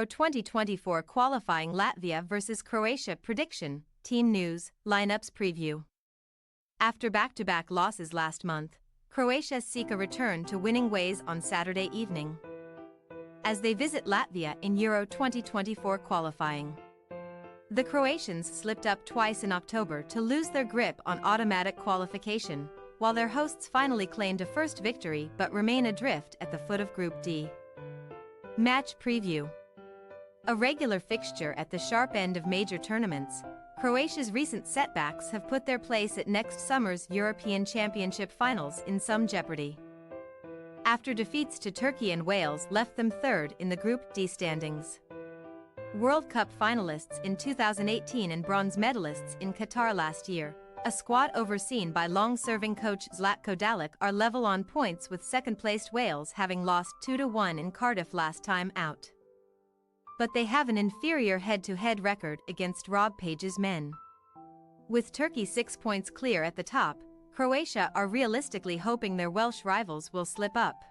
Euro 2024 Qualifying Latvia vs Croatia prediction, team news, lineups preview. After back-to-back losses last month, Croatia seek a return to winning ways on Saturday evening as they visit Latvia in Euro 2024 qualifying. The Croatians slipped up twice in October to lose their grip on automatic qualification, while their hosts finally claimed a first victory but remain adrift at the foot of Group D. Match preview. A regular fixture at the sharp end of major tournaments, Croatia's recent setbacks have put their place at next summer's European Championship finals in some jeopardy. After defeats to Turkey and Wales left them third in the Group D standings. World Cup finalists in 2018 and bronze medalists in Qatar last year, a squad overseen by long-serving coach Zlatko Dalic, are level on points with second-placed Wales having lost 2-1 in Cardiff last time out. But they have an inferior head-to-head record against Rob Page's men. With Turkey 6 points clear at the top, Croatia are realistically hoping their Welsh rivals will slip up.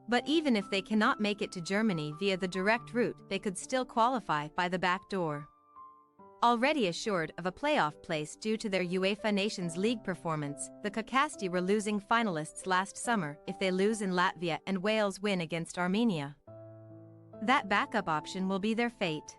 But even if they cannot make it to Germany via the direct route, they could still qualify by the back door. Already assured of a playoff place due to their UEFA Nations League performance, the Kakasti were losing finalists last summer if they lose in Latvia and Wales win against Armenia. That backup option will be their fate.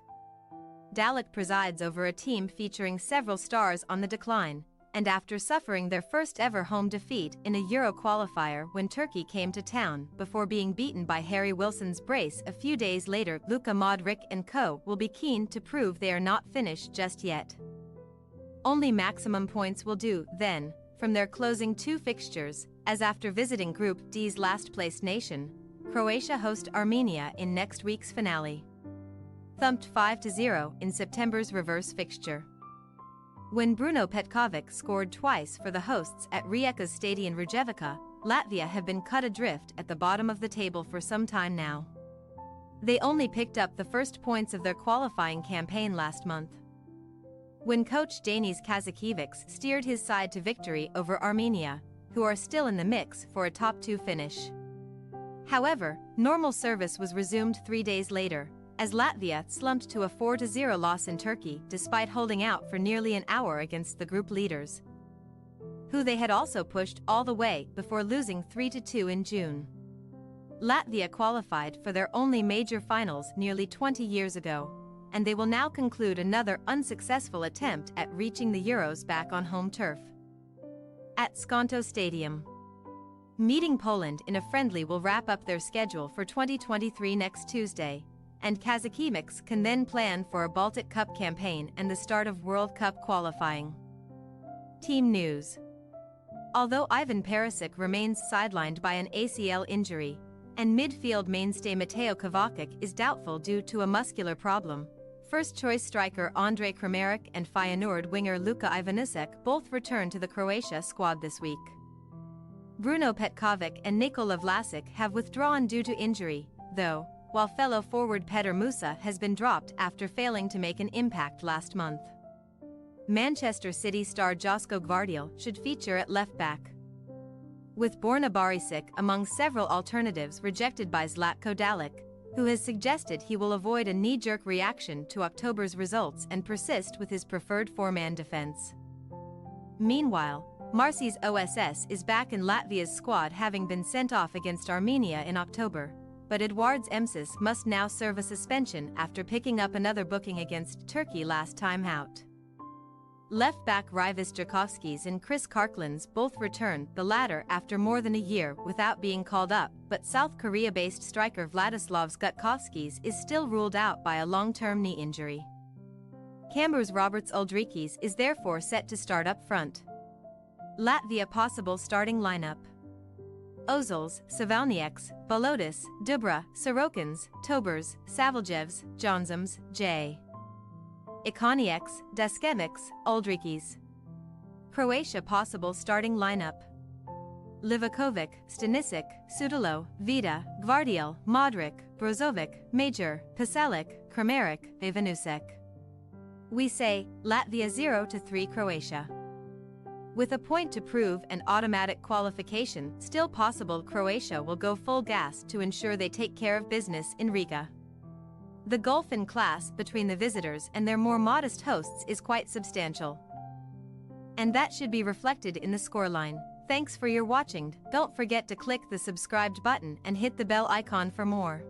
Dalic presides over a team featuring several stars on the decline, and after suffering their first ever home defeat in a Euro qualifier when Turkey came to town before being beaten by Harry Wilson's brace a few days later, Luka Modric and co. will be keen to prove they are not finished just yet. Only maximum points will do, then, from their closing two fixtures, as after visiting Group D's last-placed nation, Croatia host Armenia in next week's finale. Thumped 5-0 in September's reverse fixture. When Bruno Petkovic scored twice for the hosts at Rijeka's Stadion Rijeka, Latvia have been cut adrift at the bottom of the table for some time now. They only picked up the first points of their qualifying campaign last month, when coach Danis Kazakiewicz steered his side to victory over Armenia, who are still in the mix for a top 2 finish. However, normal service was resumed 3 days later, as Latvia slumped to a 4-0 loss in Turkey despite holding out for nearly an hour against the group leaders, who they had also pushed all the way before losing 3-2 in June. Latvia qualified for their only major finals nearly 20 years ago, and they will now conclude another unsuccessful attempt at reaching the Euros back on home turf. At Skonto Stadium. Meeting Poland in a friendly will wrap up their schedule for 2023 next Tuesday, and Kazakiewicz can then plan for a Baltic Cup campaign and the start of World Cup qualifying. Team news. Although Ivan Perisic remains sidelined by an ACL injury, and midfield mainstay Mateo Kovacic is doubtful due to a muscular problem, first-choice striker Andre Kramaric and Feyenoord winger Luka Ivanusek both return to the Croatia squad this week. Bruno Petkovic and Nikola Vlasic have withdrawn due to injury, though, while fellow forward Petr Musa has been dropped after failing to make an impact last month. Manchester City star Josko Gvardiol should feature at left-back, with Borna Barisic among several alternatives rejected by Zlatko Dalic, who has suggested he will avoid a knee-jerk reaction to October's results and persist with his preferred four-man defense. Meanwhile, Marci's OSS is back in Latvia's squad, having been sent off against Armenia in October, but Eduards Emsis must now serve a suspension after picking up another booking against Turkey last time out. Left-back Raivis Jakovskis and Chris Karklins both return, the latter after more than a year without being called up, but South Korea-based striker Vladislavs Gutkovskis is still ruled out by a long-term knee injury. Cambuur's Roberts Uldrikis is therefore set to start up front. Latvia possible starting lineup: Ozils, Savalnieks, Balodis, Dubra, Sorokins, Tobers, Saveljevs, Johnsons, J. Ikonieks, Deskemiks, Uldrikis. Croatia possible starting lineup: Livakovic, Stanisic, Sudilo, Vida, Gvardiol, Modric, Brozovic, Major, Pasalic, Kramaric, Ivanusek. We say, Latvia 0-3 Croatia. With a point to prove and automatic qualification still possible, Croatia will go full gas to ensure they take care of business in Riga. The gulf in class between the visitors and their more modest hosts is quite substantial. And that should be reflected in the scoreline. Thanks for your watching. Don't forget to click the subscribed button and hit the bell icon for more.